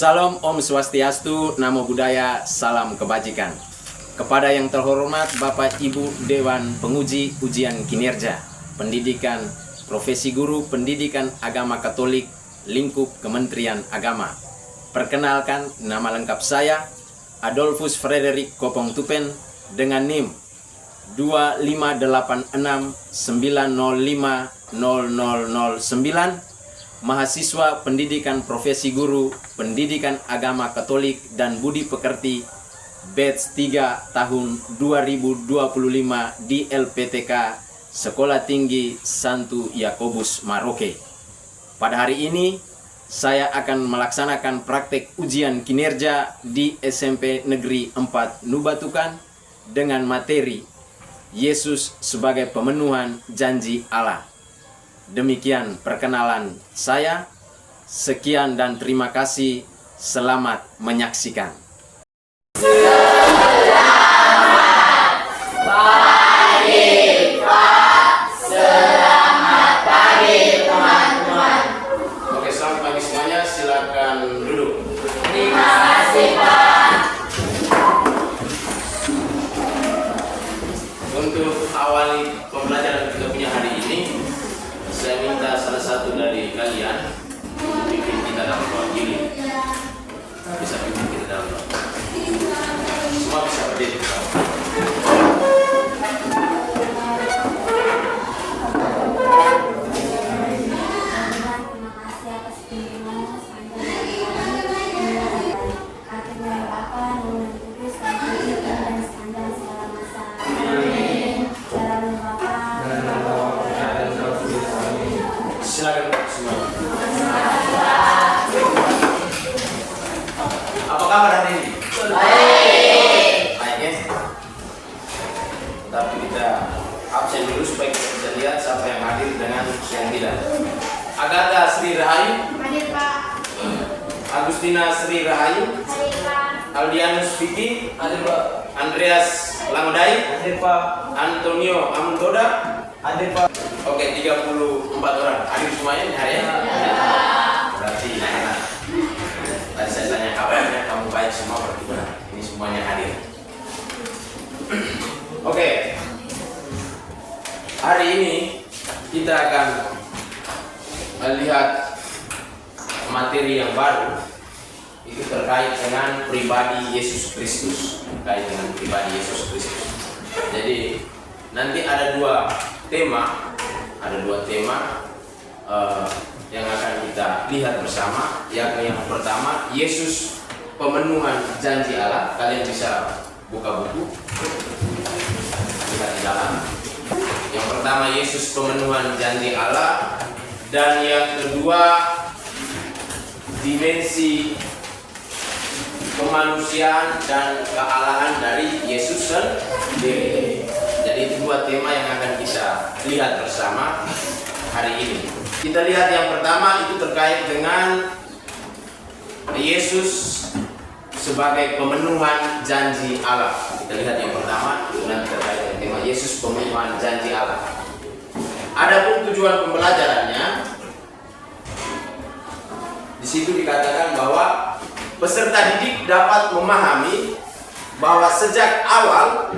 Salam Om Swastiastu, Namo Buddhaya, salam kebajikan. Kepada yang terhormat Bapak Ibu Dewan Penguji Ujian Kinerja Pendidikan Profesi Guru Pendidikan Agama Katolik Lingkup Kementerian Agama. Perkenalkan, nama lengkap saya Adolphus Frederick Kopong Tupen dengan NIM 25889050009, mahasiswa Pendidikan Profesi Guru Pendidikan Agama Katolik dan Budi Pekerti batch 3 tahun 2025 di LPTK Sekolah Tinggi Santo Yakobus Maroke. Pada hari ini saya akan melaksanakan praktek ujian kinerja di SMP Negeri 4 Nubatukan dengan materi Yesus sebagai pemenuhan janji Allah. Demikian perkenalan saya. Sekian dan terima kasih. Selamat menyaksikan. Selamat pagi teman-teman. Oke, selamat pagi semuanya. Silakan duduk. Terima kasih Pak. Untuk awali pembelajaran kita punya hari ini, saya minta salah satu dari kalian untuk pimpin kita dalam doa ini. Bisa pimpin kita dalam doa. Semua bisa berdiri. Silakan semua. Apa kabar hari ini? Baik. Baik ya. Tapi kita absen dulu supaya kita bisa lihat siapa yang hadir dengan yang tidak. Agatha Sri Rahayu. Hadir Pak. Agustina Sri Rahayu. Hadir Pak. Aldianus Vicky. Hadir Pak. Andreas Lamadai. Hadir Pak. Antonio Amuntoda. Hadir Pak. Oke, 34 orang hadir semuanya ini hari ya? Berarti enak. Tadi saya tanya kabarnya, kamu baik semua berarti benar. Ini semuanya hadir. Oke. Hari ini kita akan melihat materi yang baru. Itu terkait dengan pribadi Yesus Kristus. Terkait dengan pribadi Yesus Kristus. Jadi nanti ada dua tema yang akan kita lihat bersama. Yang pertama, Yesus pemenuhan janji Allah. Kalian bisa buka buku, lihat di dalam. Yang pertama, Yesus pemenuhan janji Allah. Dan yang kedua, dimensi kemanusiaan dan kealahan dari Yesus sendiri. Jadi itu dua tema yang akan kita lihat bersama hari ini. Kita lihat yang pertama itu terkait dengan Yesus sebagai pemenuhan janji Allah. Kita lihat yang pertama itu nanti terkait dengan tema Yesus pemenuhan janji Allah. Adapun tujuan pembelajarannya, di situ dikatakan bahwa peserta didik dapat memahami bahwa sejak awal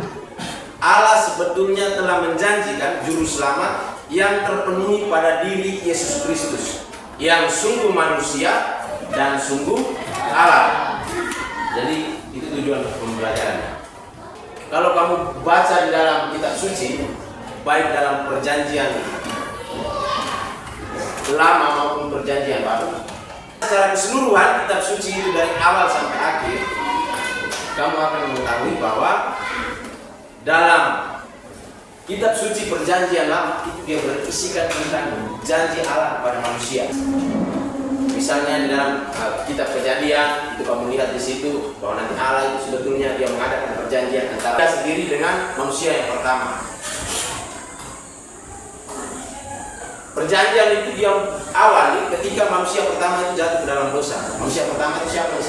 Allah sebetulnya telah menjanjikan juru selamat yang terpenuhi pada diri Yesus Kristus, yang sungguh manusia dan sungguh Allah. Jadi itu tujuan pembelajarannya. Kalau kamu baca di dalam kitab suci, baik dalam perjanjian lama maupun perjanjian baru, secara keseluruhan kitab suci itu dari awal sampai akhir, kamu akan mengetahui bahwa dalam kitab suci perjanjian lama itu dia berisikan tentang janji Allah kepada manusia. Misalnya di dalam kitab Kejadian itu kamu lihat di situ bahwa nanti Allah itu sebetulnya dia mengadakan perjanjian antara dia sendiri dengan manusia yang pertama. Perjanjian itu dia awali ketika manusia pertama itu jatuh ke dalam dosa. Manusia pertama itu siapa?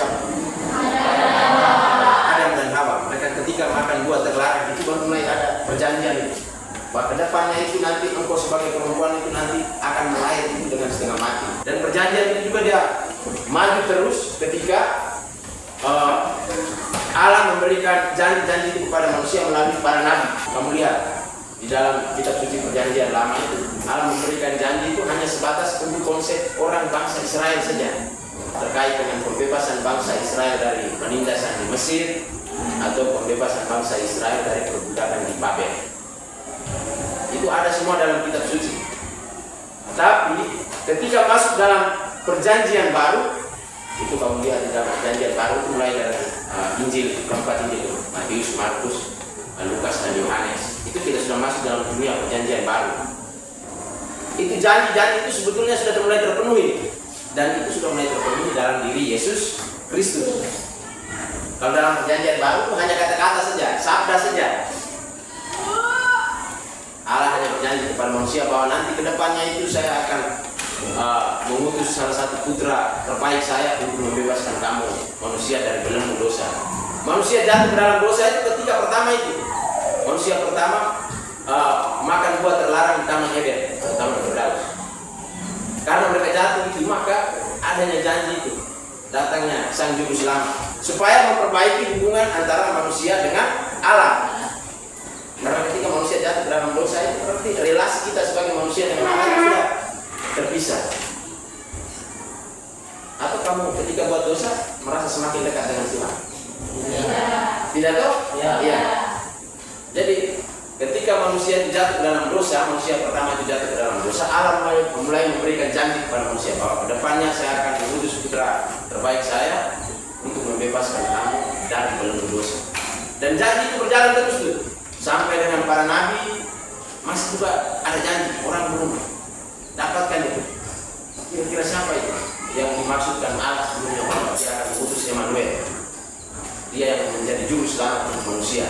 Adam dan Hawa. Mereka ketika makan buah terlarang itu baru mulai ada perjanjian itu. Bahwa kedepannya itu nanti engkau sebagai perempuan itu nanti akan melahir itu dengan setengah mati. Dan perjanjian itu juga dia maju terus ketika Allah memberikan janji-janji itu kepada manusia melalui para nabi. Kamu lihat di dalam kitab suci perjanjian lama itu, Allah memberikan janji itu hanya sebatas untuk konsep orang bangsa Israel saja, terkait dengan pembebasan bangsa Israel dari penindasan di Mesir atau pembebasan bangsa Israel dari perbudakan di Babel. Itu ada semua dalam kitab suci. Tapi ketika masuk dalam perjanjian baru, itu kamu lihat di dalam perjanjian baru itu mulai dari Injil, keempat Injil, Matius, Markus, Lukas, dan Yohanes. Itu kita sudah masuk dalam dunia perjanjian baru. Itu janji-janji itu sebetulnya sudah mulai terpenuhi, dan itu sudah mulai terpenuhi dalam diri Yesus Kristus. Kalau dalam perjanjian baru itu hanya kata-kata saja, sabda saja. Allah hanya berjanji kepada manusia bahwa nanti kedepannya itu saya akan mengutus salah satu putra terbaik saya untuk membebaskan kamu manusia dari belenggu dosa. Manusia jatuh ke dalam dosa itu ketika pertama itu. Manusia pertama makan buah terlarang di Taman Eden, Taman Firdaus. Karena mereka jatuh itu, maka adanya janji itu, datangnya Sang Juru Selamat supaya memperbaiki hubungan antara manusia dengan Allah. Karena ketika manusia jatuh ke dalam dosa itu berarti relasi kita sebagai manusia dengan Allah sudah terpisah. Atau kamu ketika buat dosa merasa semakin dekat dengan Tuhan? Tidak tahu? Ya. Jadi ketika manusia jatuh ke dalam dosa, manusia pertama itu jatuh ke dalam dosa, Allah mulai memberikan janji kepada manusia bahwa kedepannya saya akan mengutus putra terbaik saya untuk membebaskan kamu dari belenggu dosa. Dan janji itu berjalan terus tuh sampai dengan para nabi, masih juga ada janji, orang belum dapatkan itu. Kira-kira siapa itu yang dimaksudkan Allah sebelumnya bahwa dia akan mengutus Emmanuel, dia yang menjadi juru selamat untuk manusia?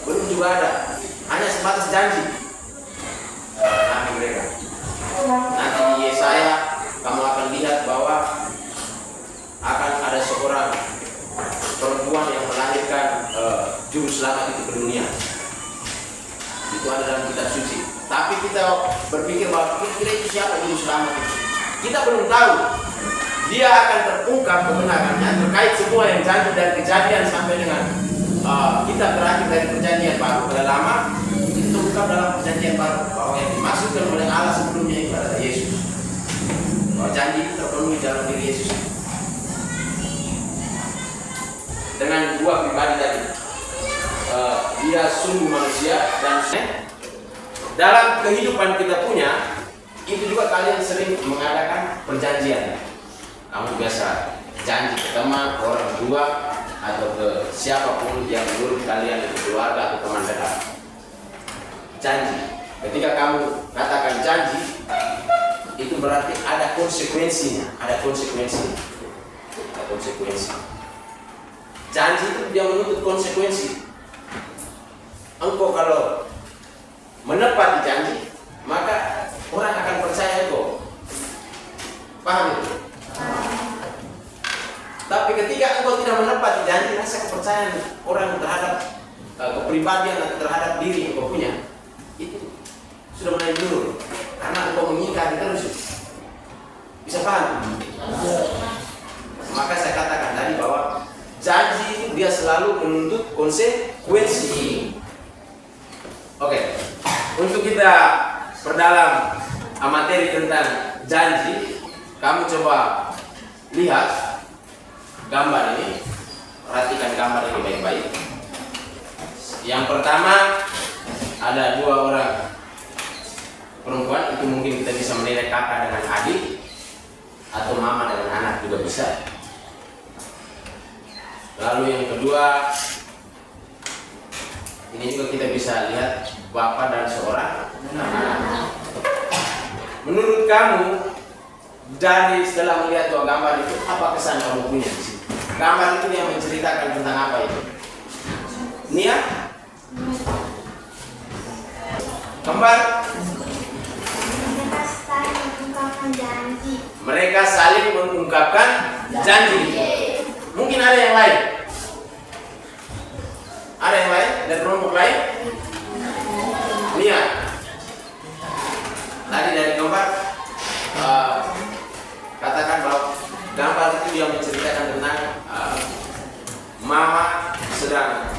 Belum juga ada, hanya sebatas janji nabi mereka. Nanti di Yesaya kamu akan lihat bahwa akan ada seorang perempuan yang melahirkan juru selamat itu ke dunia. Itu ada dalam kitab suci. Tapi kita berpikir bahwa kira-kira itu siapa juru selamat itu? Kita belum tahu. Dia akan terungkap kebenarannya terkait semua yang janji dari Kejadian sampai dengan kitab terakhir dari perjanjian baru. Pada lama itu terungkap dalam perjanjian baru bahwa yang dimaksudkan oleh Allah sebelumnya itu adalah Yesus. Bahwa janji itu terpenuhi dalam diri Yesus. Dengan dua pribadi tadi. Dia sungguh manusia dan dalam kehidupan kita punya itu juga kalian sering mengadakan perjanjian. Kamu biasa janji ke teman, orang tua, atau ke siapapun yang menurut kalian itu keluarga atau teman dekat. Janji. Ketika kamu katakan janji, itu berarti ada konsekuensinya, ada konsekuensi. Janji itu dia menuntut konsekuensi. Engkau kalau menepati janji, maka orang akan percaya engkau. Paham itu? Tapi ketika engkau tidak menepati janji, rasa kepercayaan orang terhadap kepribadian atau terhadap diri yang engkau punya itu sudah mulai menurun karena engkau mengingkari terus. Bisa paham? Maka saya katakan tadi bahwa janji itu dia selalu menuntut konsekuensi. Oke, untuk kita perdalam materi tentang janji, kamu coba lihat gambar ini, perhatikan gambar ini baik-baik. Yang pertama ada dua orang perempuan, itu mungkin kita bisa menilai kakak dengan adik atau mama dengan anak juga bisa. Lalu yang kedua, ini juga kita bisa lihat bapak dan seorang anak. Menurut kamu dari setelah melihat dua gambar itu, apa kesan kamu punya di sini? Gambar itu yang menceritakan tentang apa itu? Nia? Kembar? Mereka saling mengungkapkan janji. Mungkin ada yang lain. Ada yang lain? Ada kelompok lain? Nia. Tadi dari gambar katakan bahwa gambar itu yang menceritakan tentang mama sedang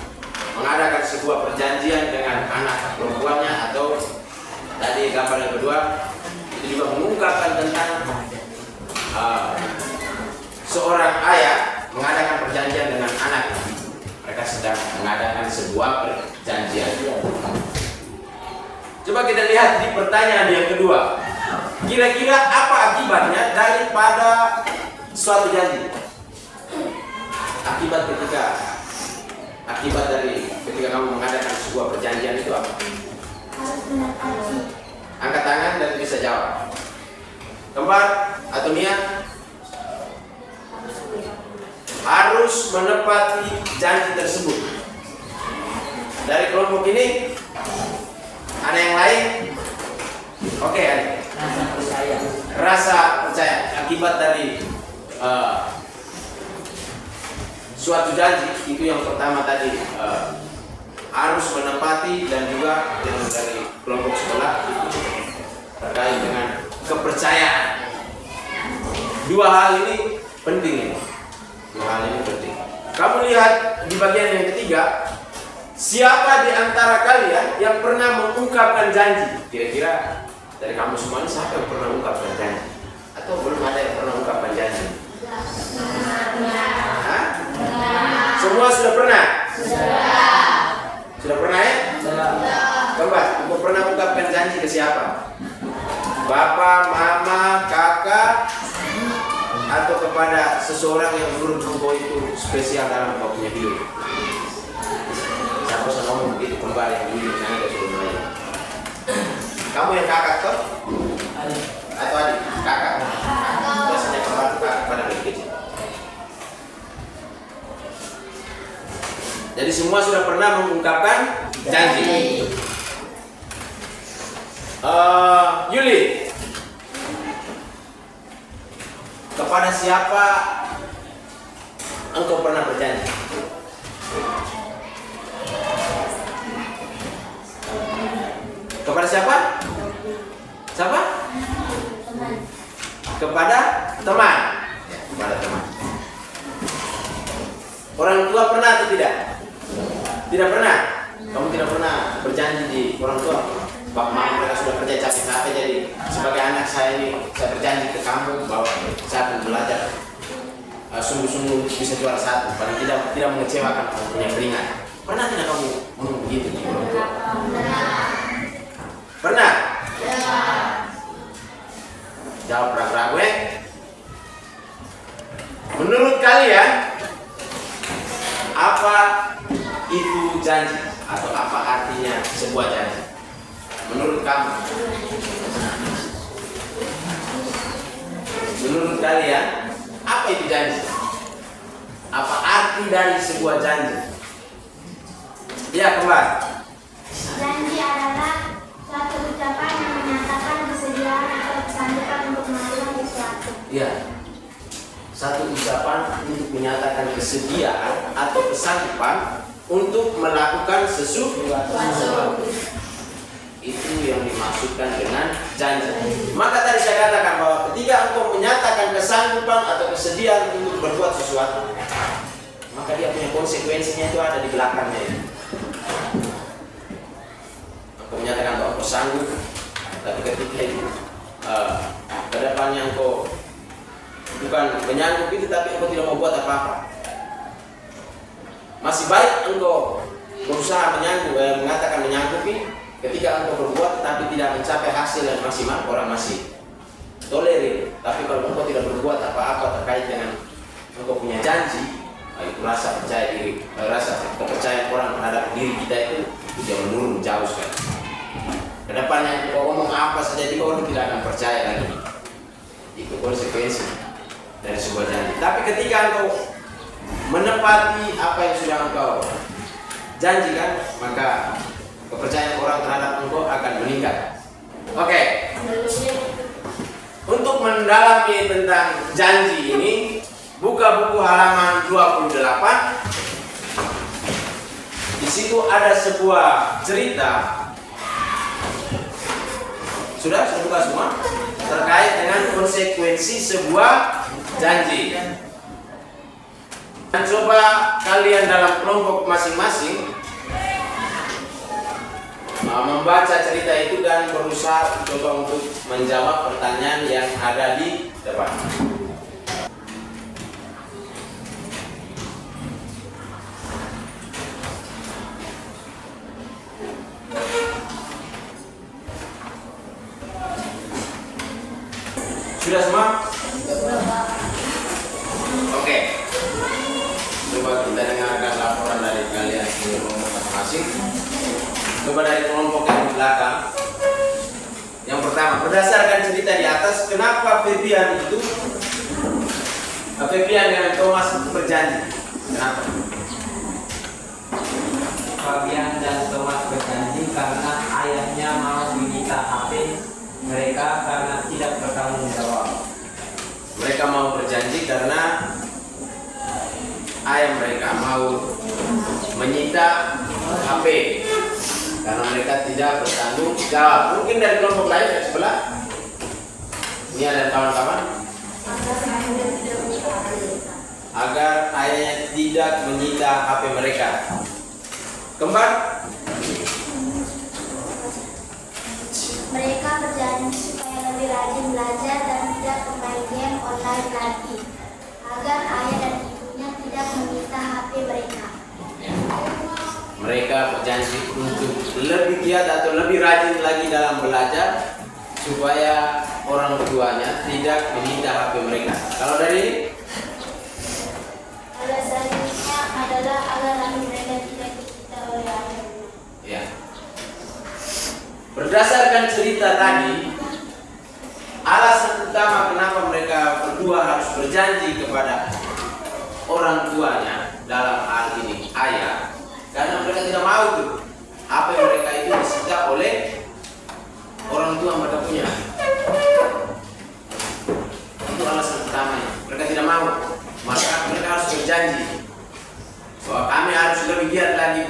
mengadakan sebuah perjanjian dengan anak perempuannya, atau tadi gambar yang kedua itu juga mengungkapkan tentang seorang ayah mengadakan perjanjian dengan anak. Mereka sedang mengadakan sebuah perjanjian. Coba kita lihat di pertanyaan yang kedua. Kira-kira apa akibatnya daripada suatu janji? Akibat dari ketika kamu mengadakan sebuah perjanjian itu apa? Harus menepati. Angkat tangan dan bisa jawab. Keempat atau niat? Harus menepati janji tersebut. Dari kelompok ini ada yang lain? Oke, ada. Rasa percaya akibat dari suatu janji itu yang pertama tadi harus menepati, dan juga yang dari kelompok sebelah itu terkait dengan kepercayaan. Dua hal ini penting ini. Kamu lihat di bagian yang ketiga, siapa di antara kalian yang pernah mengungkapkan janji? Kira-kira dari kamu semuanya siapa yang pernah mengungkapkan janji? Atau belum ada yang pernah mengungkapkan janji? Hah? Semua sudah pernah? Sudah pernah ya? Kembali, kamu pernah mengungkapkan janji ke siapa? Bapak, mama, kakak, atau kepada seseorang yang menurut engkau itu spesial dalam engkau punya hidup? Siapa usah ngomong begitu kembali yang dulu nanti kita sudah mulai. Kamu yang kakak toh? Atau adik? Kakak? Biasanya kembali kakak pada lebih kecil. Jadi semua sudah pernah mengungkapkan janji. Yuli, kepada siapa engkau pernah berjanji? Kepada siapa? Siapa? Kepada teman. Ya, kepada teman. Orang tua pernah atau tidak? Tidak pernah. Kamu tidak pernah berjanji di orang tua. Bapak mama mereka sudah kerja capek-capek, jadi sebagai anak saya ini, saya berjanji ke kamu bahwa saya akan belajar sungguh-sungguh bisa juara satu, paling tidak mengecewakan kamu punya keringat. Pernah tidak kamu ngomong begitu di orang tua? Pernah? Jawab ragu-ragu ya. Menurut kalian apa itu janji, atau apa artinya sebuah janji? Menurut kamu? Menurut kalian apa itu janji? Apa arti dari sebuah janji? Ya, kembali. Janji adalah suatu ucapan yang menyatakan kesediaan atau kesanggupan untuk melakukan sesuatu. Ya, satu ucapan untuk menyatakan kesediaan atau kesanggupan untuk melakukan sesuatu. Itu yang dimaksudkan dengan janji. Maka tadi saya katakan bahwa ketika engkau menyatakan kesanggupan atau kesediaan untuk berbuat sesuatu, maka dia punya konsekuensinya itu ada di belakangnya ini. Engkau menyatakan bahwa engkau sanggup, tapi ketika itu kedepannya engkau bukan menyanggup itu, tapi engkau tidak mau buat apa-apa. Masih baik engkau berusaha mengatakan menyanggupi. Ketika engkau berbuat tapi tidak mencapai hasil yang maksimal, orang masih tolerir. Tapi kalau engkau tidak berbuat apa-apa terkait dengan engkau punya janji, itu rasa percaya diri, rasa kepercayaan orang terhadap diri kita itu sudah menurun jauh sekali. Kedepannya engkau ngomong apa saja juga orang tidak akan percaya lagi. Itu konsekuensi dari sebuah janji. Tapi ketika engkau menepati apa yang sudah engkau janjikan, maka kepercayaan orang terhadap engkau akan meningkat. Oke. Untuk mendalami tentang janji ini, buka buku halaman 28. Di situ ada sebuah cerita. Sudah buka semua? terkait dengan konsekuensi sebuah janji. Dan coba kalian dalam kelompok masing-masing membaca cerita itu dan berusaha coba untuk menjawab pertanyaan yang ada di depan. Sudah semua? Oke. Coba kita dengarkan laporan dari kalian di kelompok masing-masing. Coba dari kelompok yang di belakang. Yang pertama, berdasarkan cerita di atas, kenapa Febian dengan Thomas itu berjanji? Kenapa? Fabian dan Thomas berjanji karena ayahnya mau menyita HP mereka karena tidak bertanggung jawab. Mereka mau berjanji karena ayah mereka mau menyita HP karena mereka tidak bertanggung jawab. Mungkin dari kelompok lain dari sebelah. Ini ada kawan-kawan. Agar ayahnya tidak menyita HP mereka. Kembar? Mereka berjanji supaya lebih rajin belajar dan tidak bermain game online lagi, agar ayah dan ibunya tidak meminta HP mereka. Mereka berjanji untuk lebih giat atau lebih rajin lagi dalam belajar supaya orang tuanya tidak meminta HP mereka. Kalau dari ini? Alasannya adalah agar HP mereka tidak disita oleh ayah. Ya. Berdasarkan cerita tadi, alasan utama kenapa mereka berdua harus berjanji kepada orang tuanya, dalam hal ini ayah, karena mereka tidak mau tuh apa yang mereka itu disita oleh orang tua mereka punya. Itu alasan utamanya. Mereka tidak mau, maka mereka harus berjanji bahwa kami harus lebih giat lagi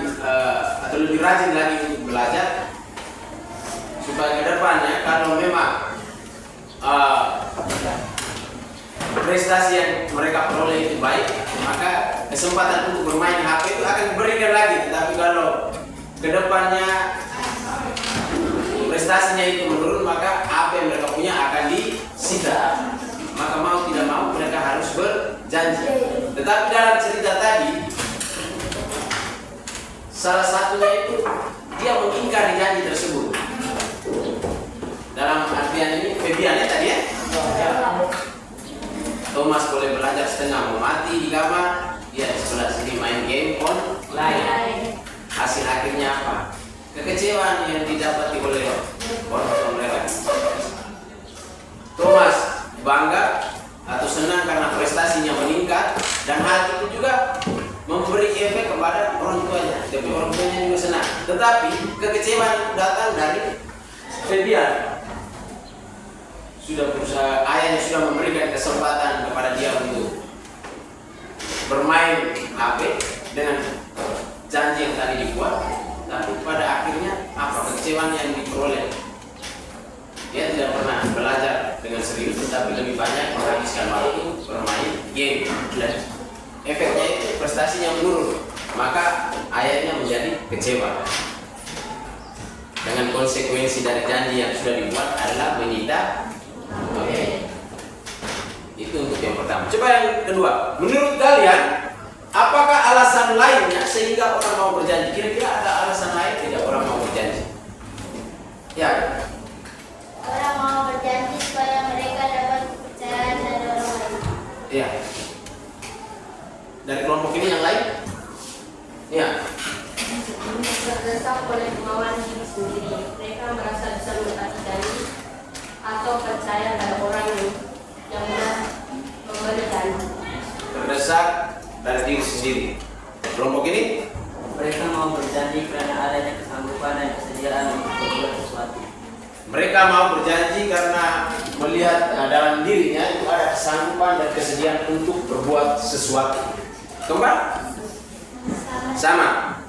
atau lebih rajin lagi untuk belajar supaya ke depannya kalau memang prestasi yang mereka peroleh itu baik, maka kesempatan untuk bermain HP itu akan diberikan lagi. Tetapi kalau ke depannya prestasinya itu menurun, maka apa yang mereka punya akan disita. Maka mau tidak mau mereka harus berjanji. Tetapi dalam cerita tadi, salah satunya itu dia mengingkari janji tersebut. Dalam artian ini, Febiannya tadi ya? Thomas boleh belajar setengah, mau mati di kamar, dia di sebelah sini main game online. Hasil akhirnya apa? Kekecewaan yang didapati oleh orang tua mereka. Thomas bangga atau senang karena prestasinya meningkat, dan hal itu juga memberi efek kepada orang tuanya. Tapi orang tuanya juga senang. Tetapi kekecewaan datang dari Febian. Sudah berusaha, ayahnya sudah memberikan kesempatan kepada dia untuk bermain HP dengan janji yang tadi dibuat, tapi pada akhirnya apa kekecewaan yang diperoleh? Dia tidak pernah belajar dengan serius, tetapi lebih banyak menghabiskan waktu bermain game, dan efeknya itu prestasinya menurun. Maka ayahnya menjadi kecewa. Dengan konsekuensi dari janji yang sudah dibuat adalah menyita. Oke. Itu untuk yang pertama. Coba yang kedua. Menurut kalian, apakah alasan lainnya sehingga orang mau berjanji? Kira-kira ada alasan lain tidak orang mau berjanji? Ya. Orang mau berjanji supaya mereka dapat kepercayaan dari orang lain. Ya. Dari kelompok ini yang lain? Ya. Terdesak oleh kemauan diri sendiri, mereka merasa bisa menepati janji atau percaya pada orang yang benar memberi janji. Terdesak dari diri sendiri. Kelompok ini? Mereka mau berjanji karena adanya kesanggupan dan kesediaan untuk berbuat sesuatu. Mereka mau berjanji karena melihat dalam dirinya itu ada kesanggupan dan kesediaan untuk berbuat sesuatu. Kembar? Sama.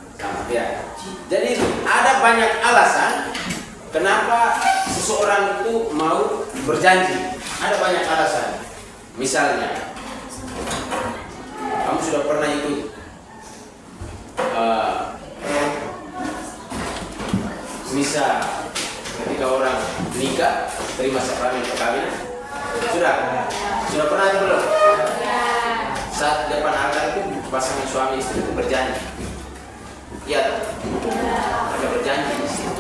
Ya. Jadi ada banyak alasan kenapa seseorang itu mau berjanji. Ada banyak alasan. Misalnya, kamu sudah pernah ikut misa ketika orang nikah, terima sakramen perkawinan? Sudah pernah itu belum? Saat depan altar itu pasangan suami istri itu berjanji. Iya, mereka berjanji di situ.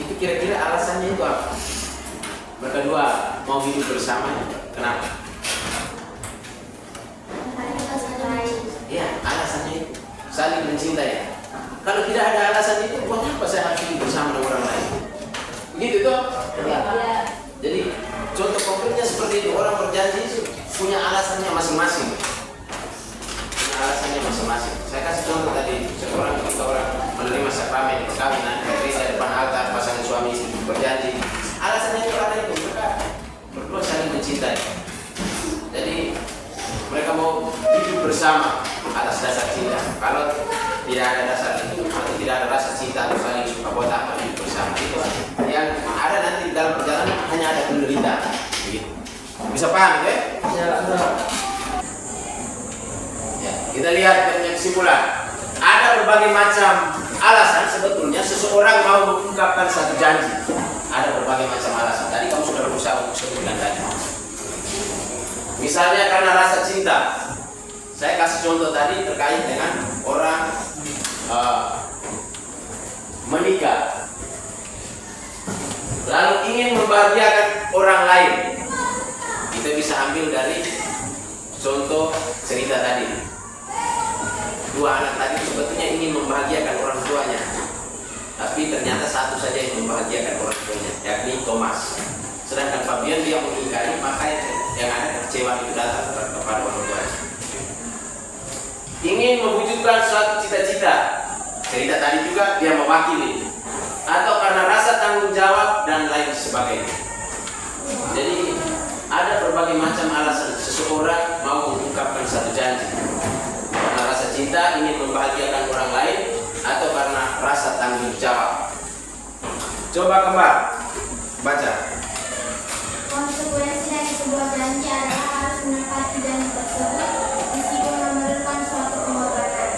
Itu kira-kira alasannya itu apa? Mereka dua mau hidup bersama. Kenapa? Ya, alasannya itu saling mencintai. Kalau tidak ada alasan itu, buat apa saya harus hidup bersama dengan orang lain? Begitu toh? Ya. Jadi contoh konkretnya seperti itu. Orang berjanji itu punya alasannya masing-masing. Alasannya masing-masing. Saya kasih contoh tadi, seorang ketika orang menerima sakramen perkawinan, ketika depan altar pasangan suami istri berjanji, alasannya itu karena itu mereka berdua saling mencintai. Jadi mereka mau hidup bersama atas dasar cinta. Kalau tidak ada dasar itu, atau tidak ada rasa cinta atau saling suka buat apa hidup bersama, itu yang ada nanti dalam perjalanan hanya ada penderitaan. Begitu. Bisa paham ya? Ya, kita lihat dari kesimpulan. Ada berbagai macam alasan sebetulnya seseorang mau mengungkapkan satu janji. Ada berbagai macam alasan. Tadi kamu sudah berusaha untuk sebutkan tadi. Misalnya karena rasa cinta. Saya kasih contoh tadi terkait dengan orang menikah, lalu ingin membahagiakan orang lain. Kita bisa ambil dari contoh cerita tadi. Dua anak tadi sebetulnya ingin membahagiakan orang tuanya, tapi ternyata satu saja yang membahagiakan orang tuanya, yakni Thomas. Sedangkan Fabian dia mengingkari, maka yang ada kekecewaan itu datang kepada orang tuanya. Ingin mewujudkan suatu cita-cita, cerita tadi juga dia mewakili, atau karena rasa tanggung jawab dan lain sebagainya. Jadi ada berbagai macam alasan seseorang mau mengungkapkan satu janji. Karena rasa cinta ingin membahagiakan orang lain, atau karena rasa tanggung jawab. Coba kembali baca. Konsekuensi dari sebuah janji adalah harus menepati janji tersebut meskipun memerlukan suatu pengorbanan.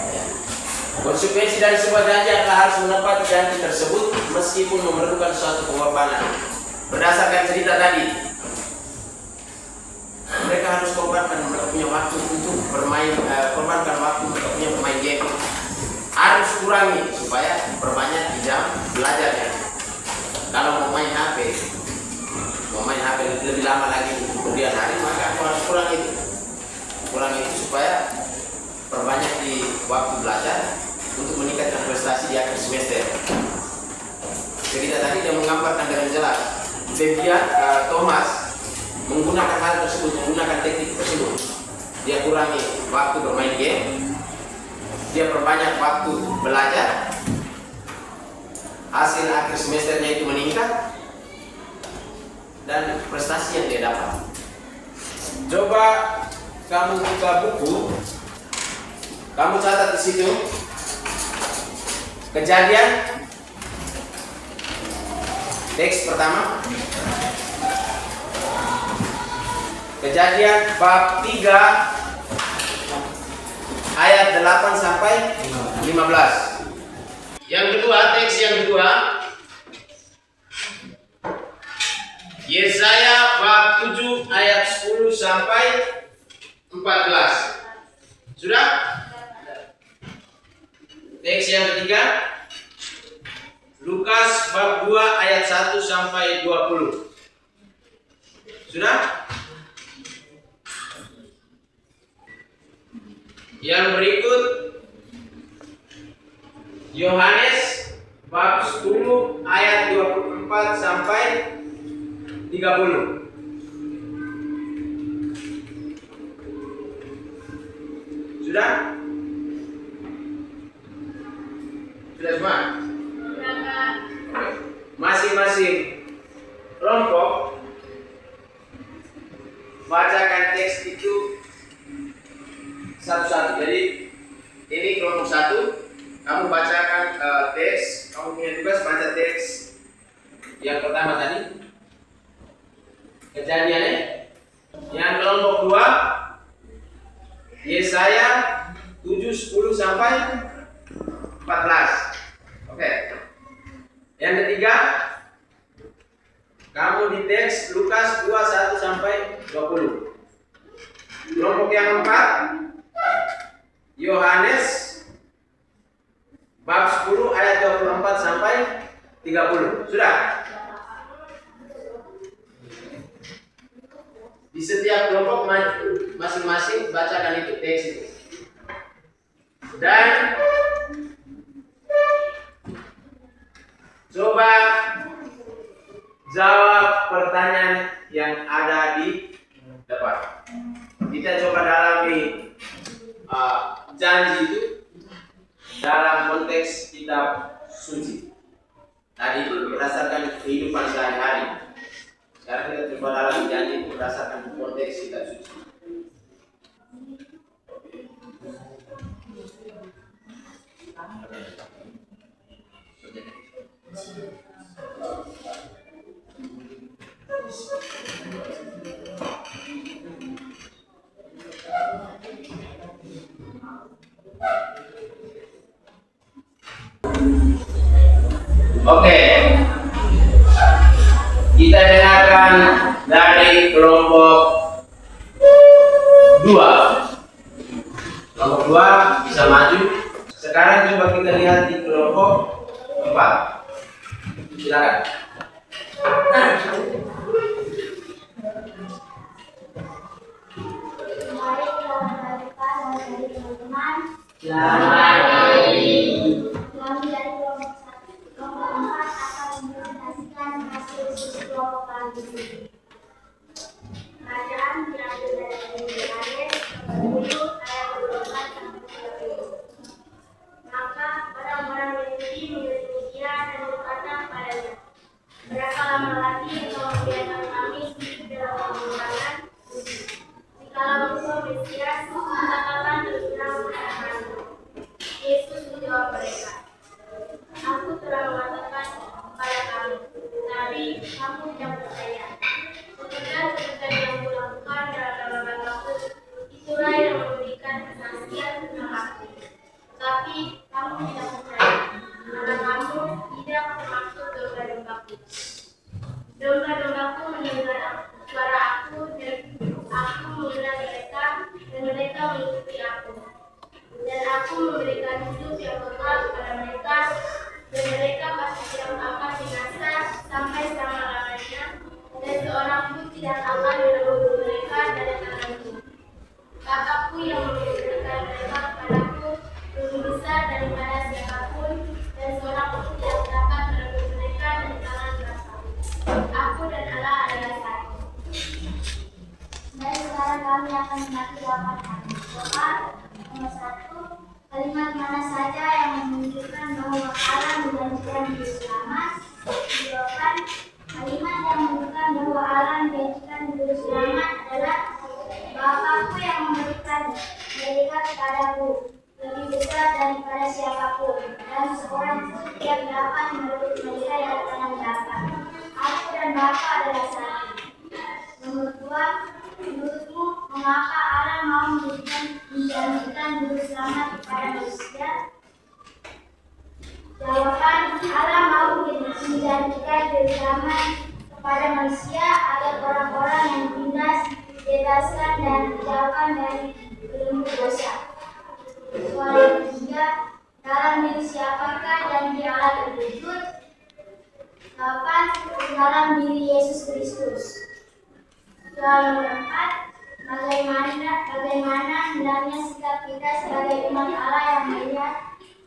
Konsekuensi dari sebuah janji adalah harus menepati janji tersebut meskipun memerlukan suatu pengorbanan. Berdasarkan cerita tadi, mereka harus korbankan, mereka punya waktu untuk bermain, korbankan waktu mereka punya bermain game. Harus kurangi supaya perbanyak di jam belajarnya. Kalau mau main HP lebih lama lagi di kemudian hari, maka aku harus kurang itu supaya perbanyak di waktu belajar untuk meningkatkan prestasi di akhir semester. Cerita tadi dia menggambarkan dengan jelas. Thomas menggunakan hal tersebut, menggunakan teknik tersebut. Dia kurangi waktu bermain game, dia perbanyak waktu belajar. Hasil akhir semesternya itu meningkat, dan prestasi yang dia dapat. Coba kamu buka buku, kamu catat di situ Kejadian, teks pertama, Kejadian bab 3 ayat 8 sampai 15. Yang kedua, teks yang kedua, Yesaya bab 7 ayat 10 sampai 14. Sudah? Teks yang ketiga, Lukas bab 2 ayat 1 sampai 20. Sudah? Yang berikut, Yohanes bab 10 ayat 24 sampai 30. Sudah? Sudah semua? Masing-masing kelompok bacakan teks itu satu-satu. Jadi ini kelompok 1, kamu bacakan teks, kamu punya tugas baca teks yang pertama tadi Kejadiannya. Yang kelompok 2 Yesaya 7:10 sampai 14. Oke. Yang ketiga, kamu di teks Lukas 21 sampai 20. Kelompok yang 4 Yohanes bab 10 ayat 24 sampai 30. Sudah? Di setiap kelompok masing-masing bacakan itu teks itu. Dan coba jawab pertanyaan yang ada di depan. Kita coba dalami janji itu dalam konteks kitab suci. Tadi itu berdasarkan kehidupan sehari-hari. Sekarang kita coba dalami janji itu berdasarkan konteks kitab suci. Oke, kita dengarkan dari kelompok 2. Kelompok 2 bisa maju. Sekarang coba kita lihat di kelompok 4. Silakan. Mari kita lanjutkan dari teman-teman. Selamat hari. Kami dari kelompok 1. Kelompok 4 akan mempresentasikan hasil diskusi kelompok kali ini. Kerajaan diambil dari Yohanes 10 ayat 24 sampai 30. Maka orang-orang Yahudi mengelilingi dia dan berkata padanya, berapa lama lagi engkau membiarkan kami hidup dalam kegelapan? Jikalau engkau Mesias, katakanlah terus terang kepada kami. Yesus menjawab mereka, aku telah mengatakan kepada kamu, tapi kamu tidak percaya. Pekerjaan-pekerjaan yang kulakukan dalam nama Bapa-Ku, itulah yang memberikan kesaksian tentang aku. Tapi kamu tidak percaya, karena kamu tidak termasuk domba-dombaku. Domba-dombaku mendengar suara aku, dan aku mengenal mereka, dan mereka mengikuti aku. Dan aku memberikan hidup yang kekal kepada mereka, dan mereka pasti tidak akan binasa sampai selama-lamanya, dan seorang pun tidak akan menebus mereka dari tanganku. Bapa-Ku yang memberikan mereka kepadaku lebih besar daripada siapapun, dan seorang pun tidak dapat menebus mereka dari tangan Bapa. Aku dan Allah adalah satu. Baik, sekarang kami akan membaca jawaban doa nomor 1. Kalimat mana saja yang menunjukkan bahwa Allah menjanjikan hidup selamat? Jawaban kalimat yang menunjukkan bahwa Allah menjanjikan hidup selamat adalah Bapa-Ku yang memberikan mereka kepadaku lebih besar daripada siapapun, dan seorang pun tidak dapat menebus mereka dari tangan Bapa. Aku dan Bapa adalah satu. Nomor 2, menurutmu mengapa Allah mau menjanjikan hidup selamat kepada manusia? Jawaban, Allah mau menjanjikan hidup selamat kepada manusia agar orang-orang yang tindas dibebaskan dan dijauhkan dari belenggu dosa. Soal yang ketiga, dalam diri siapakah janji Allah terwujud? Jawaban, dalam diri Yesus Kristus. Soal nomor 4, bagaimana hendaknya sikap kita sebagai umat Allah yang melihat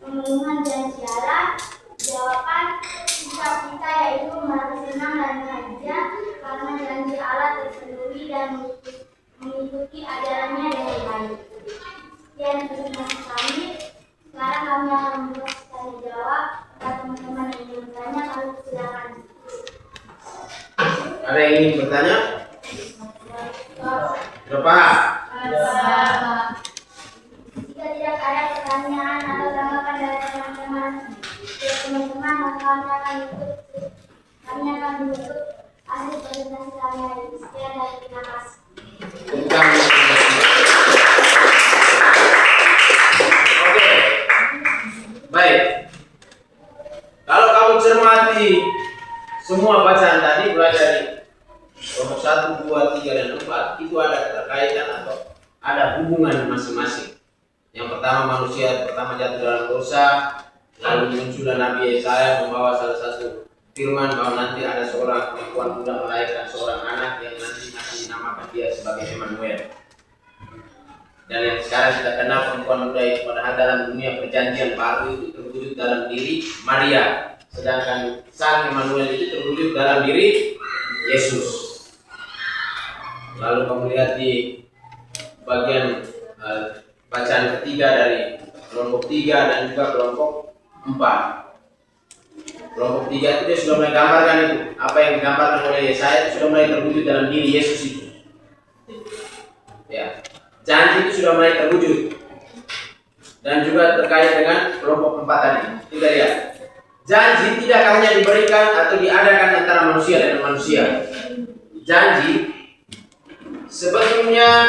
pemenuhan janji Allah? Jawaban, sikap kita yaitu merasa senang dan bahagia karena janji Allah terpenuhi dan mengikuti ajarannya dengan baik. Sekian presentasi kami. Sekarang kami akan membuat tanya jawab. Jika teman-teman yang ingin bertanya, kami silakan. Ada yang ingin bertanya? Berapa? Jika tidak ada pertanyaan atau tanggapan dari teman-teman, maka kami akan menutup hasil presentasi kami hari ini. terima kasih. Tepuk tangan. Oke, baik. Kalau kamu cermati semua bacaan tadi mulai dari kelompok 1, 2, 3, dan 4 itu ada keterkaitan atau ada hubungan masing-masing. Yang pertama manusia pertama jatuh dalam dosa, lalu muncullah Nabi Yesaya membawa salah satu firman bahwa nanti ada seorang perempuan muda melahirkan seorang anak yang nanti akan dinamakan dia sebagai Emmanuel. Dan yang sekarang kita kenal perempuan muda itu padahal dalam dunia perjanjian baru itu terwujud dalam diri Maria, sedangkan sang Emmanuel itu terwujud dalam diri Yesus. Lalu kamu lihat di bagian bacaan ketiga dari kelompok 3 dan juga kelompok 4. Kelompok 3 itu dia sudah mulai gambarkan itu apa yang digambarkan oleh Yesaya itu sudah mulai terwujud dalam diri Yesus itu. Ya, janji itu sudah mulai terwujud. Dan juga terkait dengan kelompok 4 tadi. Kita lihat. Janji tidak hanya diberikan atau diadakan antara manusia dengan manusia. Janji sebetulnya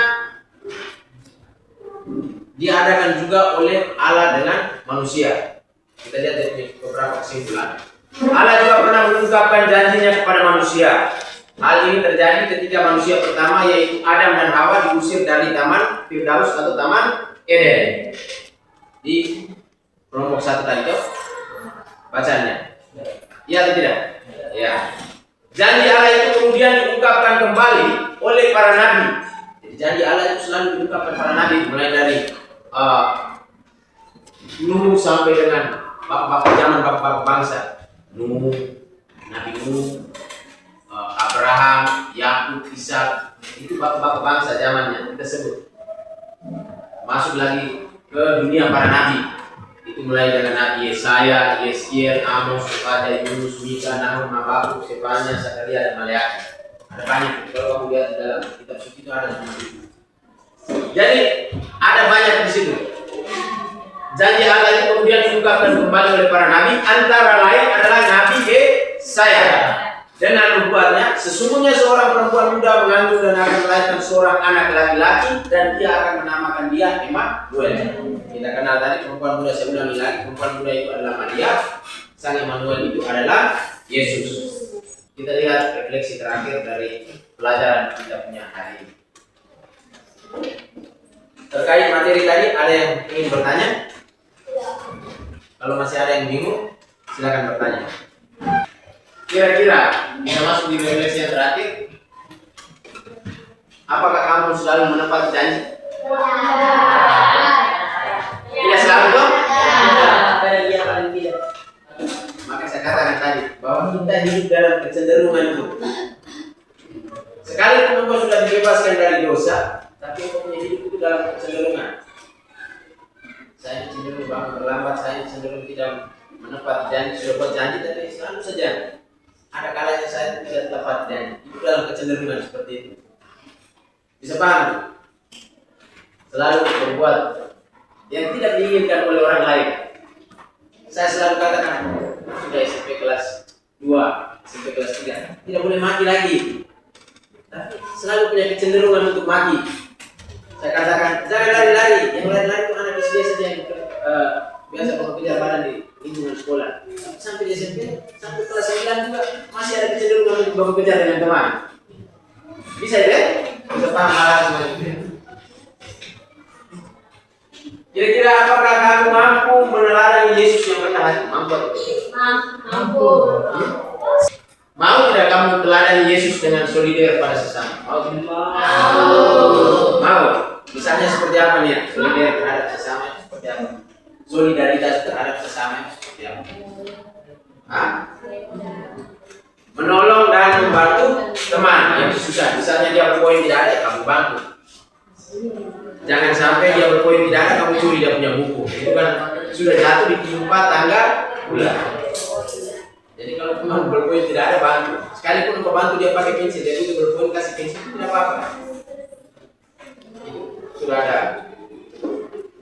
diadakan juga oleh Allah dengan manusia. Kita lihat dari beberapa kesimpulan. Allah juga pernah mengungkapkan janjinya kepada manusia. Hal ini terjadi ketika manusia pertama yaitu Adam dan Hawa diusir dari Taman Firdaus atau Taman Eden. Di kelompok 1 tadi tuh bacanya. Iya atau tidak? Ya. Janji Allah itu kemudian diungkapkan kembali oleh para nabi. Jadi janji Allah itu selalu diungkapkan para nabi mulai dari Nuh sampai dengan bapak-bapak zaman bapak-bapak bangsa. Nuh, Nabi Nuh, Abraham, Yakub, Ishak, itu bapak-bapak bangsa zamannya kita sebut. Masuk lagi ke dunia para nabi. Itu mulai dengan Nabi Yesaya, Yeskiel, Amos, Obadiah, Yunus, Mika, Nahum, Habakuk, Sefanya, Zakaria, dan Maleakhi. Ada banyak. Kalau kamu lihat di dalam kitab suci itu ada semua itu. Jadi ada banyak di situ. Janji Allah itu kemudian diungkapkan kembali oleh para nabi, antara lain adalah Nabi Yesaya. Dengan nubuatnya, sesungguhnya seorang perempuan muda mengandung dan akan melahirkan seorang anak laki-laki dan dia akan menamakan dia Emmanuel. Kita kenal tadi perempuan muda, saya ulangi lagi, perempuan muda itu adalah Maria, sang Emmanuel itu adalah Yesus. Kita lihat refleksi terakhir dari pelajaran kita punya hari ini. Terkait materi tadi, ada yang ingin bertanya? Kalau masih ada yang bingung, silakan bertanya. Kira-kira kita masuk di refleksi yang terakhir. Apakah kamu selalu menepati janji? Tidak selalu dong? Maka saya katakan tadi bahwa kita hidup dalam kecenderungan itu. Sekalipun engkau sudah dibebaskan dari dosa, tapi engkau punya hidup itu dalam kecenderungan. Saya cenderung bangun terlambat, saya cenderung tidak menepati janji, sudah buat janji tapi selalu saja ada kalanya saya tidak tepat janji. Itu dalam kecenderungan seperti itu. Bisa paham? Selalu berbuat yang tidak diinginkan oleh orang lain. Saya selalu katakan, sudah SMP kelas 2, SMP kelas 3, tidak boleh mati lagi. Tapi selalu punya kecenderungan untuk mati. Saya katakan, jangan lari-lari. Yang lari-lari itu anak SD saja yang biasa bekerja badan di lingkungan sekolah. Sampai di SMP, sampai kelas 9 juga masih ada kecenderungan untuk bekerja dengan teman. Bisa ya? Bisa paham hal semuanya. Kira-kira apakah kamu mampu meneladani Yesus yang rendah hati? Mampu atau tidak? Mampu. Mau tidak kamu teladani Yesus dengan solider pada sesama? Mau tidak? Mau. Misalnya seperti apa nih? Solider terhadap sesama seperti apa? Solidaritas terhadap sesama seperti apa? Hah? Menolong dan membantu teman yang susah. Misalnya dia berpoin tidak ada, kamu bantu. Jangan sampai dia berpoin tidak ada, kamu curi dia punya buku. Itu kan sudah jatuh di tempat tangga bulan. Jadi kalau teman berpoin tidak ada, bantu. Sekalipun kau bantu dia pakai pensil, dia itu berpoin kasih pensil, tidak apa-apa. Itu sudah ada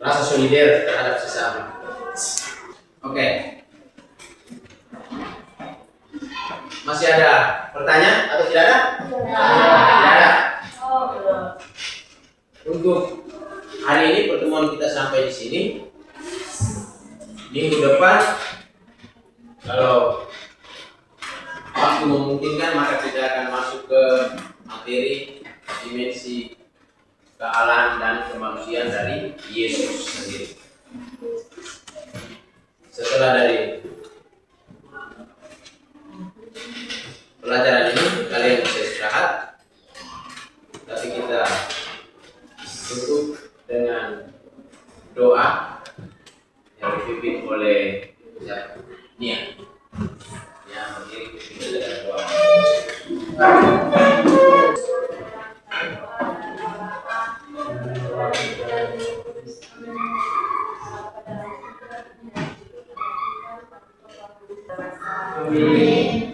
rasa solider terhadap sesama. Oke. Masih ada pertanyaan atau tidak ada? Tidak ada. Untuk hari ini pertemuan kita sampai di sini. Minggu depan kalau waktu memungkinkan maka kita akan masuk ke materi dimensi kealahan dan kemanusiaan dari Yesus sendiri. Setelah dari pelajaran ini kalian bisa istirahat, tapi kita tutup dengan doa yang dipimpin oleh Nia yang mengiring kita dengan doa. Amin.